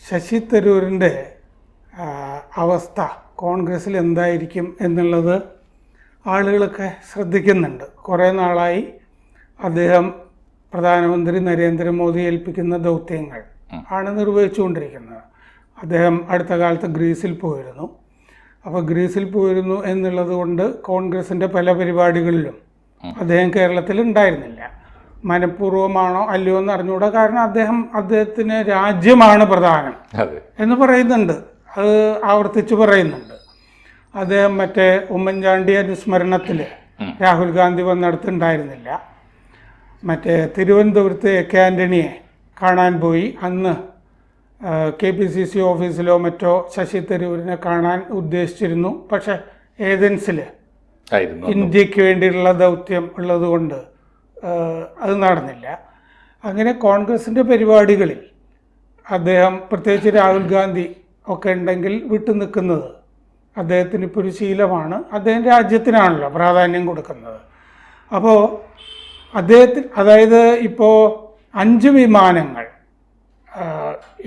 ശശി തരൂരിൻ്റെ അവസ്ഥ കോൺഗ്രസ്സിൽ എന്തായിരിക്കും എന്നുള്ളത് ആളുകളൊക്കെ ശ്രദ്ധിക്കുന്നുണ്ട്. കുറേ നാളായി അദ്ദേഹം പ്രധാനമന്ത്രി നരേന്ദ്രമോദി ഏൽപ്പിക്കുന്ന ദൗത്യങ്ങൾ ആണ് നിർവഹിച്ചുകൊണ്ടിരിക്കുന്നത്. അദ്ദേഹം അടുത്ത കാലത്ത് ഗ്രീസിൽ പോയിരുന്നു. അപ്പോൾ ഗ്രീസിൽ പോയിരുന്നു എന്നുള്ളത് കൊണ്ട് കോൺഗ്രസിൻ്റെ പല പരിപാടികളിലും അദ്ദേഹം കേരളത്തിൽ ഉണ്ടായിരുന്നില്ല. മനഃപൂർവ്വമാണോ അല്ലയോ എന്ന് അറിഞ്ഞുകൂടാ. കാരണം അദ്ദേഹത്തിന് രാജ്യമാണ് പ്രധാനം എന്ന് പറയുന്നുണ്ട്, അത് ആവർത്തിച്ച് പറയുന്നുണ്ട്. അദ്ദേഹം മറ്റേ ഉമ്മൻചാണ്ടി അനുസ്മരണത്തിൽ രാഹുൽ ഗാന്ധി വന്നിടത്തുണ്ടായിരുന്നില്ല. മറ്റേ തിരുവനന്തപുരത്ത് എ.കെ. ആൻ്റണിയെ കാണാൻ പോയി. അന്ന് KPCC ഓഫീസിലോ മറ്റോ ശശി തരൂരിനെ കാണാൻ ഉദ്ദേശിച്ചിരുന്നു. പക്ഷേ ഏതൻസിൽ ഇന്ത്യക്ക് വേണ്ടിയുള്ള ദൗത്യം ഉള്ളതുകൊണ്ട് അത് നടന്നില്ല. അങ്ങനെ കോൺഗ്രസിൻ്റെ പരിപാടികളിൽ അദ്ദേഹം, പ്രത്യേകിച്ച് രാഹുൽ ഗാന്ധി ഒക്കെ ഉണ്ടെങ്കിൽ വിട്ടു നിൽക്കുന്നത് അദ്ദേഹത്തിന് ഇപ്പോൾ ഒരു ശീലമാണ്. അദ്ദേഹം രാജ്യത്തിനാണല്ലോ പ്രാധാന്യം കൊടുക്കുന്നത്. അപ്പോൾ അദ്ദേഹത്തിന്, അതായത് ഇപ്പോൾ 5 വിമാനങ്ങൾ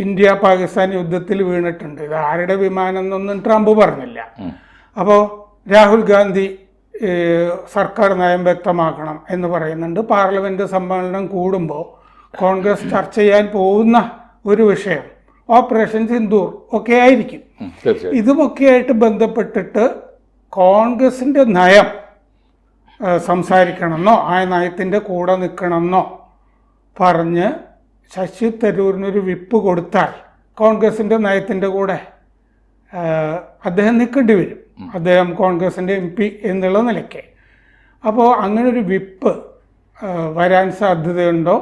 ഇന്ത്യ പാകിസ്ഥാൻ യുദ്ധത്തിൽ വീണിട്ടുണ്ട്. ഇത് ആരുടെ വിമാനം എന്നൊന്നും ട്രംപ് പറഞ്ഞില്ല. അപ്പോൾ രാഹുൽ ഗാന്ധി സർക്കാർ നയം വ്യക്തമാക്കണം എന്ന് പറയുന്നുണ്ട്. പാർലമെൻറ്റ് സമ്മേളനം കൂടുമ്പോൾ കോൺഗ്രസ് ചർച്ച ചെയ്യാൻ പോകുന്ന ഒരു വിഷയം ഓപ്പറേഷൻ സിന്ദൂർ ഒക്കെ ആയിരിക്കും. ഇതുമൊക്കെയായിട്ട് ബന്ധപ്പെട്ടിട്ട് കോൺഗ്രസിൻ്റെ നയം സംസാരിക്കണമെന്നോ ആ നയത്തിൻ്റെ കൂടെ നിൽക്കണമെന്നോ പറഞ്ഞ് ശശി തരൂരിനൊരു വിപ്പ് കൊടുത്താൽ കോൺഗ്രസിൻ്റെ നയത്തിൻ്റെ കൂടെ അദ്ദേഹം നിൽക്കേണ്ടി വരും, അദ്ദേഹം കോൺഗ്രസിൻ്റെ MP എന്നുള്ള നിലയ്ക്ക്. അപ്പോൾ അങ്ങനൊരു വിപ്പ് വരാൻ സാധ്യതയുണ്ടോ?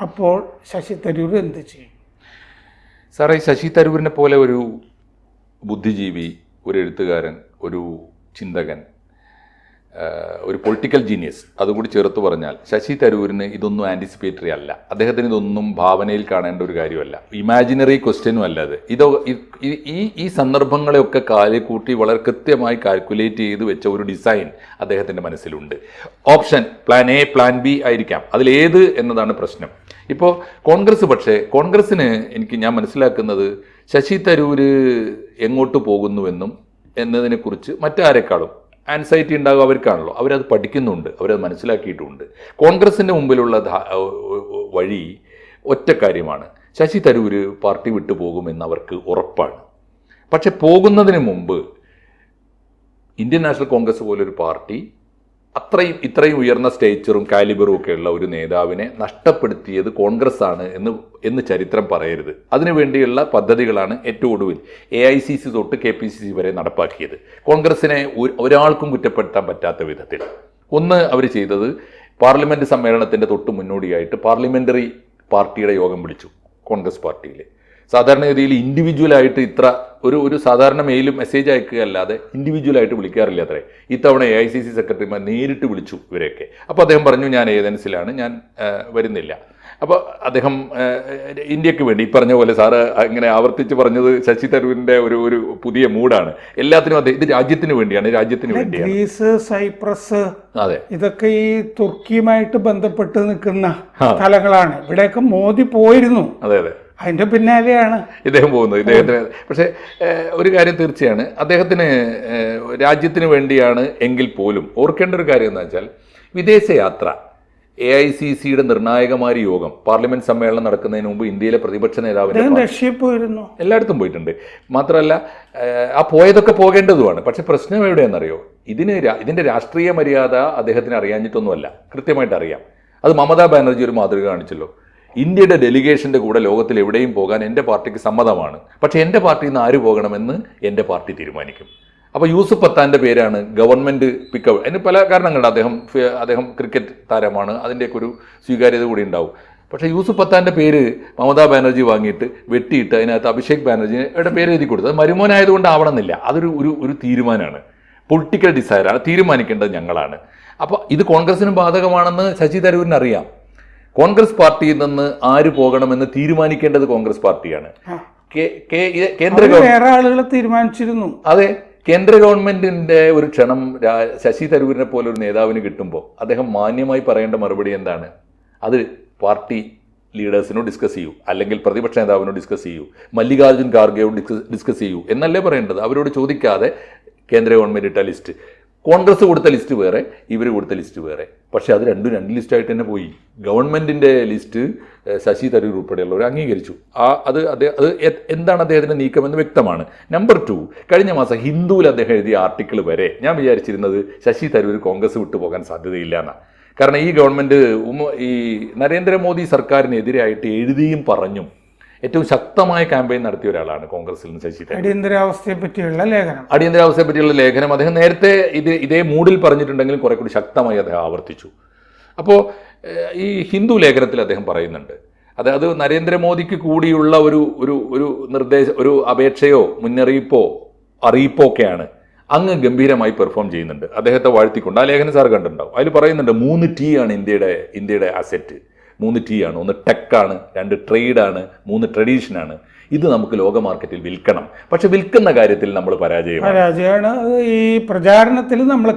അപ്പോൾ ശശി തരൂർ എന്ത് ചെയ്യും? സാറേ, ശശി തരൂരിനെ പോലെ ഒരു ബുദ്ധിജീവി, ഒരു എഴുത്തുകാരൻ, ഒരു ചിന്തകൻ, ഒരു പൊളിറ്റിക്കൽ ജീനിയസ്, അതുകൂടി ചേർത്ത് പറഞ്ഞാൽ ശശി തരൂരിന് ഇതൊന്നും ആൻറ്റിസിപ്പേറ്ററി അല്ല. അദ്ദേഹത്തിന് ഇതൊന്നും ഭാവനയിൽ കാണേണ്ട ഒരു കാര്യമല്ല, ഇമാജിനറി ക്വസ്റ്റ്യനും അല്ല അത്. ഈ സന്ദർഭങ്ങളെയൊക്കെ കാലിക്കൂട്ടി വളരെ കൃത്യമായി കാൽക്കുലേറ്റ് ചെയ്ത് വെച്ച ഒരു ഡിസൈൻ അദ്ദേഹത്തിൻ്റെ മനസ്സിലുണ്ട്. Option plan A, plan B ആയിരിക്കാം, അതിലേത് എന്നതാണ് പ്രശ്നം. ഇപ്പോൾ കോൺഗ്രസ്, പക്ഷേ കോൺഗ്രസ്സിന് ഞാൻ മനസ്സിലാക്കുന്നത് ശശി തരൂര് എങ്ങോട്ട് പോകുന്നുവെന്നും എന്നതിനെക്കുറിച്ച് മറ്റാരെക്കാളും ആൻസൈറ്റി ഉണ്ടാകും അവർക്കാണല്ലോ. അവരത് പഠിക്കുന്നുണ്ട്, അവരത് മനസ്സിലാക്കിയിട്ടുമുണ്ട്. കോൺഗ്രസിൻ്റെ മുമ്പിലുള്ള വഴി ഒറ്റ കാര്യമാണ്, ശശി തരൂര് പാർട്ടി വിട്ടു പോകുമെന്ന് അവർക്ക് ഉറപ്പാണ്. പക്ഷെ പോകുന്നതിന് മുമ്പ് ഇന്ത്യൻ നാഷണൽ കോൺഗ്രസ് പോലൊരു പാർട്ടി ഇത്രയും ഉയർന്ന സ്റ്റേച്ചറും കാലിബറും ഒക്കെ ഉള്ള ഒരു നേതാവിനെ നഷ്ടപ്പെടുത്തിയത് കോൺഗ്രസ് ആണ് എന്ന് ചരിത്രം പറയരുത്. അതിനുവേണ്ടിയുള്ള പദ്ധതികളാണ് ഏറ്റവും ഒടുവിൽ AICC തൊട്ട് KPCC വരെ നടപ്പാക്കിയത്. കോൺഗ്രസിനെ ഒരാൾക്കും കുറ്റപ്പെടുത്താൻ പറ്റാത്ത വിധത്തിൽ. ഒന്ന്, അവർ ചെയ്തത് പാർലമെൻറ്റ് സമ്മേളനത്തിൻ്റെ തൊട്ട് മുന്നോടിയായിട്ട് പാർലമെൻ്ററി പാർട്ടിയുടെ യോഗം വിളിച്ചു കോൺഗ്രസ് പാർട്ടിയിൽ. സാധാരണഗതിയിൽ ഇൻഡിവിജ്വലായിട്ട് ഒരു സാധാരണ മെയിലും മെസ്സേജ് അയക്കുകയല്ലാതെ ഇൻഡിവിജ്വലായിട്ട് വിളിക്കാറില്ല അത്രേ. ഇത്തവണ AICC സെക്രട്ടറിമാർ നേരിട്ട് വിളിച്ചു ഇവരെയൊക്കെ. അപ്പോൾ അദ്ദേഹം പറഞ്ഞു, ഞാൻ ഏതൻസിലാണ്, ഞാൻ വരുന്നില്ല. അപ്പോൾ അദ്ദേഹം ഇന്ത്യക്ക് വേണ്ടി ഈ പറഞ്ഞ പോലെ സാറ് ഇങ്ങനെ ആവർത്തിച്ച് പറഞ്ഞത് ശശി തരൂരിൻ്റെ ഒരു പുതിയ മൂഡാണ്. എല്ലാത്തിനും ഇത് രാജ്യത്തിന് വേണ്ടിയാണ്, രാജ്യത്തിന് വേണ്ടിയാണ്. ഗ്രീസ്, സൈപ്രസ്, അതെ, ഇതൊക്കെ ഈ തുർക്കിയുമായിട്ട് ബന്ധപ്പെട്ട് നിൽക്കുന്ന സ്ഥലങ്ങളാണ്. ഇവിടെയൊക്കെ മോദി പോയിരുന്നു. അതെ അതെ, അതിൻ്റെ പിന്നാലെയാണ് ഇദ്ദേഹം പോകുന്നത്. ഇദ്ദേഹത്തിന് പക്ഷേ ഒരു കാര്യം തീർച്ചയാണ്, അദ്ദേഹത്തിന് രാജ്യത്തിന് വേണ്ടിയാണ് എങ്കിൽ പോലും ഓർക്കേണ്ട ഒരു കാര്യം എന്ന് വെച്ചാൽ, വിദേശയാത്ര AICCയുടെ നിർണായകമായ യോഗം പാർലമെന്റ് സമ്മേളനം നടക്കുന്നതിന് മുമ്പ് ഇന്ത്യയിലെ പ്രതിപക്ഷ നേതാവിനെ റഷ്യയിൽ പോയിരുന്നു, എല്ലായിടത്തും പോയിട്ടുണ്ട്. മാത്രമല്ല ആ പോയതൊക്കെ പോകേണ്ടതുമാണ്. പക്ഷെ പ്രശ്നം എവിടെയാണെന്നറിയോ, ഇതിൻ്റെ രാഷ്ട്രീയ മര്യാദ അദ്ദേഹത്തിന് അറിയാഞ്ഞിട്ടൊന്നുമല്ല, കൃത്യമായിട്ട് അറിയാം. അത് മമതാ ബാനർജി ഒരു മാതൃക കാണിച്ചല്ലോ. ഇന്ത്യയുടെ ഡെലിഗേഷൻ്റെ കൂടെ ലോകത്തിൽ എവിടെയും പോകാൻ എൻ്റെ പാർട്ടിക്ക് സമ്മതമാണ്, പക്ഷേ എൻ്റെ പാർട്ടിയിൽ നിന്ന് ആര് പോകണമെന്ന് എൻ്റെ പാർട്ടി തീരുമാനിക്കും. അപ്പോൾ യൂസുഫ് പത്താൻ്റെ പേരാണ് ഗവൺമെൻറ് പിക്കപ്പ്. അതിന് പല കാരണങ്ങളുണ്ട്. അദ്ദേഹം ക്രിക്കറ്റ് താരമാണ്, അതിൻ്റെയൊക്കെ ഒരു സ്വീകാര്യത കൂടി ഉണ്ടാവും. പക്ഷേ യൂസുഫ് പത്താൻ്റെ പേര് മമതാ ബാനർജി വാങ്ങിയിട്ട് വെട്ടിയിട്ട് അതിനകത്ത് അഭിഷേക് ബാനർജിയുടെ പേര് എഴുതി കൊടുത്തു. അത് മരുമോനായതുകൊണ്ട് ആവണമെന്നില്ല, അതൊരു തീരുമാനമാണ്, പൊളിറ്റിക്കൽ ഡിസൈറാണ്, തീരുമാനിക്കേണ്ടത് ഞങ്ങളാണ്. അപ്പോൾ ഇത് കോൺഗ്രസിനും ബാധകമാണെന്ന് ശശി തരൂരിന് അറിയാം. കോൺഗ്രസ് പാർട്ടിയിൽ നിന്ന് ആര് പോകണമെന്ന് തീരുമാനിക്കേണ്ടത് കോൺഗ്രസ് പാർട്ടിയാണ്. കേന്ദ്ര ആളുകളെ തീരുമാനിച്ചിരുന്നു. അതെ, കേന്ദ്ര ഗവൺമെന്റിന്റെ ഒരു ക്ഷണം ശശി തരൂരിനെ പോലെ ഒരു നേതാവിന് കിട്ടുമ്പോൾ അദ്ദേഹം മാന്യമായി പറയേണ്ട മറുപടി എന്താണ്? അത് പാർട്ടി ലീഡേഴ്സിനോട് ഡിസ്കസ് ചെയ്യൂ, അല്ലെങ്കിൽ പ്രതിപക്ഷ നേതാവിനോട് ഡിസ്കസ് ചെയ്യൂ, മല്ലികാർജ്ജുൻ ഖാർഗെയോട് ഡിസ്കസ് ചെയ്യൂ എന്നല്ലേ പറയേണ്ടത്. അവരോട് ചോദിക്കാതെ കേന്ദ്ര ഗവൺമെൻറ് ഇട്ട ലിസ്റ്റ്, കോൺഗ്രസ് കൊടുത്ത ലിസ്റ്റ് വേറെ, ഇവർ കൊടുത്ത ലിസ്റ്റ് വേറെ. പക്ഷേ അത് രണ്ട് ലിസ്റ്റായിട്ട് തന്നെ പോയി. ഗവൺമെൻറ്റിൻ്റെ ലിസ്റ്റ് ശശി തരൂർ ഉൾപ്പെടെയുള്ളവർ അംഗീകരിച്ചു. അത് എന്താണ് അദ്ദേഹത്തിൻ്റെ നീക്കമെന്ന് വ്യക്തമാണ്. നമ്പർ 2, കഴിഞ്ഞ മാസം ഹിന്ദുവിൽ അദ്ദേഹം എഴുതിയ ആർട്ടിക്കിൾ വരെ ഞാൻ വിചാരിച്ചിരുന്നത് ശശി തരൂർ കോൺഗ്രസ് വിട്ടുപോകാൻ സാധ്യതയില്ല എന്നാണ്. കാരണം ഈ ഗവൺമെൻറ് ഈ നരേന്ദ്രമോദി സർക്കാരിനെതിരായിട്ട് എഴുതിയും പറഞ്ഞും ഏറ്റവും ശക്തമായ ക്യാമ്പയിൻ നടത്തിയ ഒരാളാണ് കോൺഗ്രസിൽ നിന്ന് ശശി തരൂർ. അടിയന്തരാവസ്ഥയെ പറ്റിയുള്ള ലേഖനം അദ്ദേഹം നേരത്തെ ഇതേ മൂഡിൽ പറഞ്ഞിട്ടുണ്ടെങ്കിലും കുറെ കൂടി ശക്തമായി അദ്ദേഹം ആവർത്തിച്ചു. അപ്പോൾ ഈ ഹിന്ദു ലേഖനത്തിൽ അദ്ദേഹം പറയുന്നുണ്ട്, അത് നരേന്ദ്രമോദിക്ക് കൂടിയുള്ള ഒരു അപേക്ഷയോ മുന്നറിയിപ്പോ അറിയിപ്പോ ഒക്കെയാണ്. അങ്ങ് ഗംഭീരമായി പെർഫോം ചെയ്യുന്നുണ്ട്. അദ്ദേഹത്തെ വാഴ്ത്തിക്കൊണ്ട് ആ ലേഖനം സാർ കണ്ടിട്ടുണ്ടാവും. അതിൽ പറയുന്നുണ്ട് 3 T ആണ് ഇന്ത്യയുടെ അസറ്റ്. 3 T ആണ്. 1 ടെക്കാണ്, 2 ട്രേഡാണ്, 3 ട്രഡീഷനാണ്. ഇത് നമുക്ക് ലോക മാർക്കറ്റിൽ വിൽക്കണം. പക്ഷെ വിൽക്കുന്ന കാര്യത്തിൽ നമ്മൾ പരാജയമാണ്. ഈ പ്രചാരണത്തിൽ നമ്മുടെ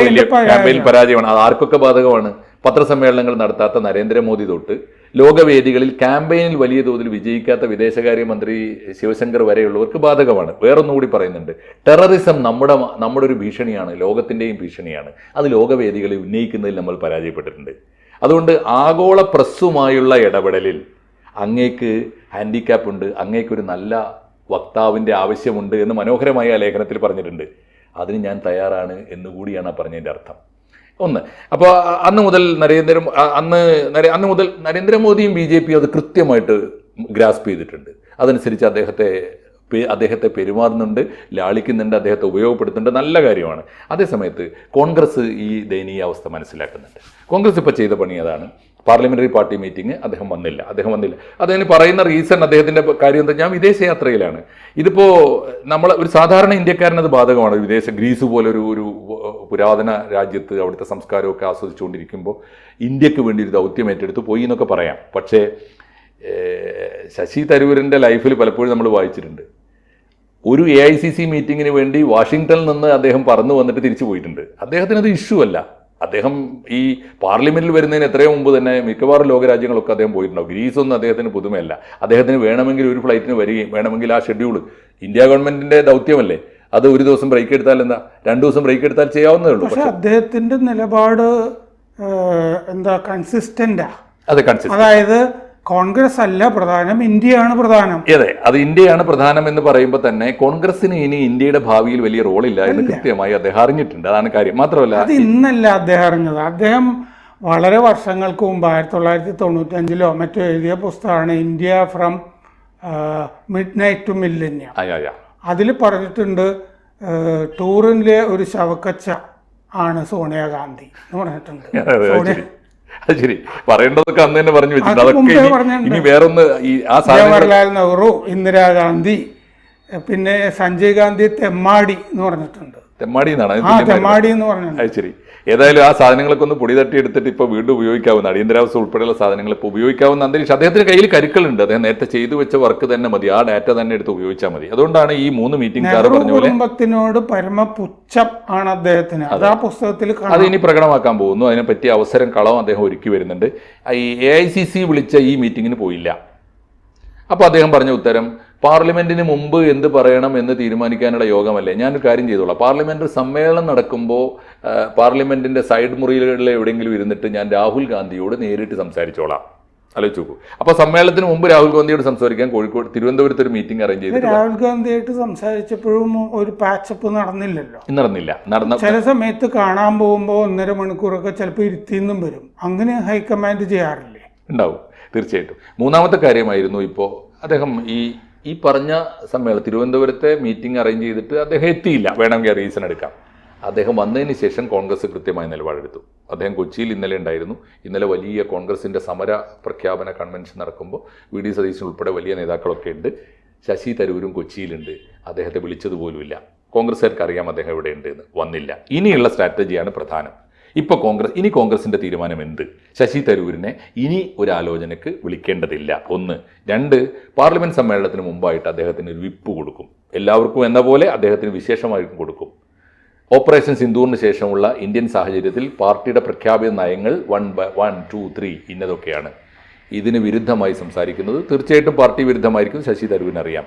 വലിയ ക്യാമ്പയിൻ പരാജയമാണ്. അത് ആർക്കൊക്കെ ബാധകമാണ്? പത്രസമ്മേളനങ്ങൾ നടത്താത്ത നരേന്ദ്രമോദി തൊട്ട് ലോകവേദികളിൽ ക്യാമ്പയിനിൽ വലിയ തോതിൽ വിജയിക്കാത്ത വിദേശകാര്യമന്ത്രി ശിവശങ്കർ വരെയുള്ളവർക്ക് ബാധകമാണ്. വേറൊന്നുകൂടി പറയുന്നുണ്ട്, ടെററിസം നമ്മുടെ ഒരു ഭീഷണിയാണ്, ലോകത്തിൻ്റെയും ഭീഷണിയാണ്. അത് ലോകവേദികളിൽ ഉന്നയിക്കുന്നതിൽ നമ്മൾ പരാജയപ്പെട്ടിട്ടുണ്ട്. അതുകൊണ്ട് ആഗോള പ്രസ്സുമായുള്ള ഇടപെടലിൽ അങ്ങേക്ക് ഹാൻഡിക്യാപ്പ് ഉണ്ട്, അങ്ങേക്കൊരു നല്ല വക്താവിൻ്റെ ആവശ്യമുണ്ട് എന്ന് മനോഹരമായി ആ ലേഖനത്തിൽ പറഞ്ഞിട്ടുണ്ട്. അതിന് ഞാൻ തയ്യാറാണ് എന്നുകൂടിയാണ് പറഞ്ഞതിൻ്റെ അർത്ഥം. ഒന്ന്, അപ്പോൾ അന്ന് മുതൽ നരേന്ദ്രമോദിയും BJP അത് കൃത്യമായിട്ട് ഗ്രാസ്പ് ചെയ്തിട്ടുണ്ട്. അതനുസരിച്ച് അദ്ദേഹത്തെ പെരുമാറുന്നുണ്ട്, ലാളിക്കുന്നുണ്ട്, അദ്ദേഹത്തെ ഉപയോഗപ്പെടുത്തുന്നുണ്ട്. നല്ല കാര്യമാണ്. അതേസമയത്ത് കോൺഗ്രസ് ഈ ദയനീയാവസ്ഥ മനസ്സിലാക്കുന്നുണ്ട്. കോൺഗ്രസ് ഇപ്പോൾ ചെയ്ത പണി അതാണ്. പാർലമെൻ്ററി പാർട്ടി മീറ്റിംഗ് അദ്ദേഹം വന്നില്ല. അദ്ദേഹത്തിന് പറയുന്ന റീസൺ അദ്ദേഹത്തിൻ്റെ കാര്യം എന്താ, ഞാൻ വിദേശയാത്രയിലാണ്. ഇതിപ്പോൾ ഒരു സാധാരണ ഇന്ത്യക്കാരനത് ബാധകമാണ്. ഗ്രീസ് പോലെ ഒരു പുരാതന രാജ്യത്ത് അവിടുത്തെ സംസ്കാരമൊക്കെ ആസ്വദിച്ചുകൊണ്ടിരിക്കുമ്പോൾ ഇന്ത്യക്ക് വേണ്ടി ഒരു ദൗത്യം ഏറ്റെടുത്ത് പോയി എന്നൊക്കെ പറയാം. പക്ഷേ ശശി തരൂരിൻ്റെ ലൈഫിൽ പലപ്പോഴും നമ്മൾ വായിച്ചിട്ടുണ്ട്, ഒരു AICC മീറ്റിങ്ങിന് വേണ്ടി വാഷിങ്ടണിൽ നിന്ന് അദ്ദേഹം പറന്നു വന്നിട്ട് തിരിച്ചു പോയിട്ടുണ്ട്. അദ്ദേഹത്തിനത് ഇഷ്യൂ അല്ല. അദ്ദേഹം ഈ പാർലമെന്റിൽ വരുന്നതിന് എത്രയോ മുമ്പ് തന്നെ മിക്കവാറും ലോകരാജ്യങ്ങളൊക്കെ അദ്ദേഹം പോയിട്ടുണ്ടാവും. ഗ്രീസൊന്നും അദ്ദേഹത്തിന് പുതുമയല്ല. അദ്ദേഹത്തിന് വേണമെങ്കിൽ ഒരു ഫ്ലൈറ്റിന് വരികയും വേണമെങ്കിൽ ആ ഷെഡ്യൂൾ ഇന്ത്യ ഗവൺമെന്റിന്റെ ദൗത്യമല്ലേ, അത് ഒരു ദിവസം ബ്രേക്ക് എടുത്താൽ എന്താ, 2 ദിവസം ബ്രേക്ക് എടുത്താൽ ചെയ്യാവുന്നതേ ഉള്ളൂ. പക്ഷേ അദ്ദേഹത്തിന്റെ നിലപാട് കൺസിസ്റ്റന്റാ. അതെ, കൺസിസ്റ്റന്റ്. അതായത് കോൺഗ്രസ് അല്ല പ്രധാനം, ഇന്ത്യയാണ് പ്രധാനം. അതെ, അത് ഇന്ത്യയാണ് പ്രധാനം എന്ന് പറയുമ്പോൾ തന്നെ കോൺഗ്രസിന് ഇനി ഇന്ത്യയുടെ ഭാവിയിൽ വലിയ റോളില്ല എന്ന് കൃത്യമായി അദ്ദേഹം അറിഞ്ഞിട്ടുണ്ട്. അതാണ് കാര്യം. മാത്രമല്ല, അത് ഇന്നല്ല അദ്ദേഹം അറിഞ്ഞത്. അദ്ദേഹം വളരെ വർഷങ്ങൾക്ക് മുമ്പ് 1995 മറ്റോ എഴുതിയ പുസ്തകമാണ് ഇന്ത്യ ഫ്രം മിഡ് നൈറ്റ് ടു മില്ലേനിയം. അതിൽ പറഞ്ഞിട്ടുണ്ട് ടൂറിലെ ഒരു ശവക്കച്ച ആണ് സോണിയാഗാന്ധി എന്ന് പറഞ്ഞിട്ടുണ്ട്. അത് ശരി, പറയേണ്ടതൊക്കെ അന്ന് തന്നെ പറഞ്ഞു വെച്ചിട്ടുണ്ട്. അതൊക്കെ ഇനി വേറൊന്ന് ജവഹർലാൽ നെഹ്റു, ഇന്ദിരാഗാന്ധി, പിന്നെ സഞ്ജയ് ഗാന്ധി തെമ്മാടി എന്ന് പറഞ്ഞിട്ടുണ്ട്. തെമ്മാടി എന്നാണ്. തെമ്മാടി എന്ന് പറഞ്ഞത്. അത് ശരി. ഏതായാലും ആ സാധനങ്ങളൊക്കെ ഒന്ന് പൊടി തട്ടി എടുത്തിട്ട് ഇപ്പോൾ വീണ്ടും ഉപയോഗിക്കാവുന്ന അടിയന്തരാവസ്ഥ ഉൾപ്പെടെയുള്ള സാധനങ്ങൾ ഇപ്പോൾ ഉപയോഗിക്കാവുന്ന അന്തരീക്ഷം. അദ്ദേഹത്തിന് കയ്യിൽ കരുക്കളുണ്ട്. അദ്ദേഹം നേരത്തെ ചെയ്തു വെച്ച വർക്ക് തന്നെ മതി, ആ ഡാറ്റ തന്നെ എടുത്ത് ഉപയോഗിച്ചാൽ മതി. അതുകൊണ്ടാണ് ഈ 3 മീറ്റിംഗ് സാറ് പറഞ്ഞ പോലെ കുടുംബത്തിനോട് പരമപുച്ഛം ആണ് അദ്ദേഹത്തിന്. അത് ആ പുസ്തകത്തിൽ അത് ഇനി പ്രകടമാക്കാൻ പോകുന്നു. അതിനെ പറ്റിയ അവസരം കളവും അദ്ദേഹം ഒരുക്കി വരുന്നുണ്ട്. ഈ AICC വിളിച്ച ഈ മീറ്റിങ്ങിന് പോയില്ല. അപ്പോൾ അദ്ദേഹം പറഞ്ഞ ഉത്തരം, പാർലമെന്റിന് മുമ്പ് എന്ത് പറയണം എന്ന് തീരുമാനിക്കാനുള്ള യോഗമല്ലേ, ഞാനൊരു കാര്യം ചെയ്തോളാം. പാർലമെന്ററി സമ്മേളനം നടക്കുമ്പോൾ പാർലമെന്റിന്റെ സൈഡ് മുറികളിൽ എവിടെയെങ്കിലും ഇരുന്നിട്ട് ഞാൻ രാഹുൽ ഗാന്ധിയോട് നേരിട്ട് സംസാരിച്ചോളാം. ആലോചിച്ച് നോക്കൂ. അപ്പോൾ സമ്മേളനത്തിന് മുമ്പ് രാഹുൽ ഗാന്ധിയോട് സംസാരിക്കാൻ തിരുവനന്തപുരത്ത് ഒരു മീറ്റിംഗ് അറേഞ്ച് ചെയ്തു. രാഹുൽ ഗാന്ധിയായിട്ട് സംസാരിച്ചപ്പോഴും ഒരു പാച്ചപ്പ് നടന്നില്ലല്ലോ. നടന്ന ചില സമയത്ത് കാണാൻ പോകുമ്പോൾ 1.5 മണിക്കൂറൊക്കെ ചിലപ്പോൾ ഇരുത്തിന്നും വരും. അങ്ങനെ ഹൈക്കമാൻഡ് ചെയ്യാറില്ലേ? ഉണ്ടാവും, തീർച്ചയായിട്ടും. മൂന്നാമത്തെ കാര്യമായിരുന്നു, ഇപ്പോൾ അദ്ദേഹം ഈ പറഞ്ഞ സമ്മേളനം തിരുവനന്തപുരത്തെ മീറ്റിംഗ് അറേഞ്ച് ചെയ്തിട്ട് അദ്ദേഹം എത്തിയില്ല. വേണമെങ്കിൽ റീസൺ എടുക്കാം. അദ്ദേഹം വന്നതിന് ശേഷം കോൺഗ്രസ് കൃത്യമായ നിലപാടെടുത്തു. അദ്ദേഹം കൊച്ചിയിൽ ഇന്നലെ ഉണ്ടായിരുന്നു. ഇന്നലെ വലിയ കോൺഗ്രസിൻ്റെ സമര പ്രഖ്യാപന കൺവെൻഷൻ നടക്കുമ്പോൾ VD സതീശൻ ഉൾപ്പെടെ വലിയ നേതാക്കളൊക്കെ ഉണ്ട്. ശശി തരൂരും കൊച്ചിയിലുണ്ട്. അദ്ദേഹത്തെ വിളിച്ചതുപോലുമില്ല. കോൺഗ്രസ്സുകാർക്ക് അറിയാം അദ്ദേഹം എവിടെ ഉണ്ട് എന്ന്. വന്നില്ല. ഇനിയുള്ള സ്ട്രാറ്റജിയാണ് പ്രധാനം. ഇപ്പോൾ കോൺഗ്രസിൻ്റെ തീരുമാനം എന്ത്? ശശി തരൂരിനെ ഇനി ഒരു ആലോചനയ്ക്ക് വിളിക്കേണ്ടതില്ല. 1. 2, പാർലമെൻറ്റ് സമ്മേളനത്തിന് മുമ്പായിട്ട് അദ്ദേഹത്തിന് ഒരു വിപ്പ് കൊടുക്കും. എല്ലാവർക്കും എന്ന പോലെ അദ്ദേഹത്തിന് വിശേഷമായിട്ടും കൊടുക്കും. ഓപ്പറേഷൻ സിന്ദൂറിന് ശേഷമുള്ള ഇന്ത്യൻ സാഹചര്യത്തിൽ പാർട്ടിയുടെ പ്രഖ്യാപിത നയങ്ങൾ 1, 2, 3 ഇന്നതൊക്കെയാണ്. ഇതിന് വിരുദ്ധമായി സംസാരിക്കുന്നത് തീർച്ചയായിട്ടും പാർട്ടി വിരുദ്ധമായിരിക്കും ശശി തരൂരിന് അറിയാം.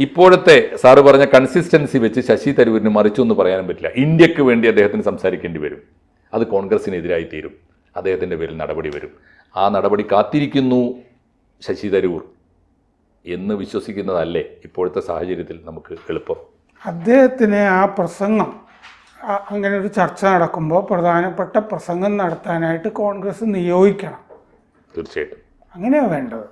ഇപ്പോഴത്തെ സാറ് പറഞ്ഞ കൺസിസ്റ്റൻസി വെച്ച് ശശി തരൂരിന് മറിച്ചൊന്നും പറയാനും പറ്റില്ല. ഇന്ത്യക്ക് വേണ്ടി അദ്ദേഹത്തിന് സംസാരിക്കേണ്ടി വരും. അത് കോൺഗ്രസിനെതിരായി തീരും. അദ്ദേഹത്തിൻ്റെ പേരിൽ നടപടി വരും. ആ നടപടി കാത്തിരിക്കുന്നു ശശി തരൂർ എന്ന് വിശ്വസിക്കുന്നതല്ലേ ഇപ്പോഴത്തെ സാഹചര്യത്തിൽ നമുക്ക് എളുപ്പം? അദ്ദേഹത്തിന് ആ പ്രസംഗം, അങ്ങനെ ഒരു ചർച്ച നടക്കുമ്പോൾ പ്രധാനപ്പെട്ട പ്രസംഗം നടത്താനായിട്ട് കോൺഗ്രസ് നിയോഗിക്കണം. തീർച്ചയായിട്ടും അങ്ങനെയാണ് വേണ്ടത്.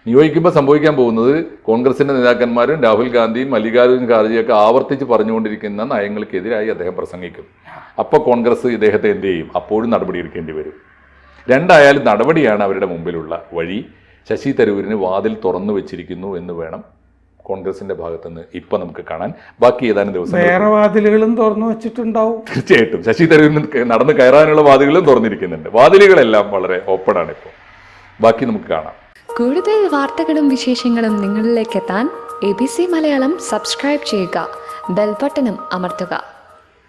നിയോഗിക്കുമ്പോൾ സംഭവിക്കാൻ പോകുന്നത് കോൺഗ്രസിൻ്റെ നേതാക്കന്മാരും രാഹുൽ ഗാന്ധിയും മല്ലികാർജ്ജുൻ ഖാർഗെയൊക്കെ ആവർത്തിച്ച് പറഞ്ഞുകൊണ്ടിരിക്കുന്ന നയങ്ങൾക്കെതിരായി അദ്ദേഹം പ്രസംഗിക്കും. അപ്പോൾ കോൺഗ്രസ് ഇദ്ദേഹത്തെ എന്ത് ചെയ്യും? അപ്പോഴും നടപടിയെടുക്കേണ്ടി വരും. രണ്ടായാലും നടപടിയാണ് അവരുടെ മുമ്പിലുള്ള വഴി. ശശി തരൂരിന് വാതിൽ തുറന്നു വെച്ചിരിക്കുന്നു എന്ന് വേണം കോൺഗ്രസിന്റെ ഭാഗത്തുനിന്ന് ഇപ്പം നമുക്ക് കാണാൻ. ബാക്കി ഏതാനും ദിവസം വേറെ വാതിലുകളും തുറന്നു വെച്ചിട്ടുണ്ടാവും. തീർച്ചയായിട്ടും ശശി തരൂരിന് നടന്ന് കയറാനുള്ള വാതിലുകളും തുറന്നിരിക്കുന്നുണ്ട്. വാതിലുകളെല്ലാം വളരെ ഓപ്പൺ ആണ് ഇപ്പോൾ. ബാക്കി നമുക്ക് കാണാം. കൂടുതൽ വാർത്തകളും വിശേഷങ്ങളും നിങ്ങളിലേക്ക് എത്താൻ ABC മലയാളം സബ്സ്ക്രൈബ് ചെയ്യുക, ബെൽ ബട്ടണും അമർത്തുക.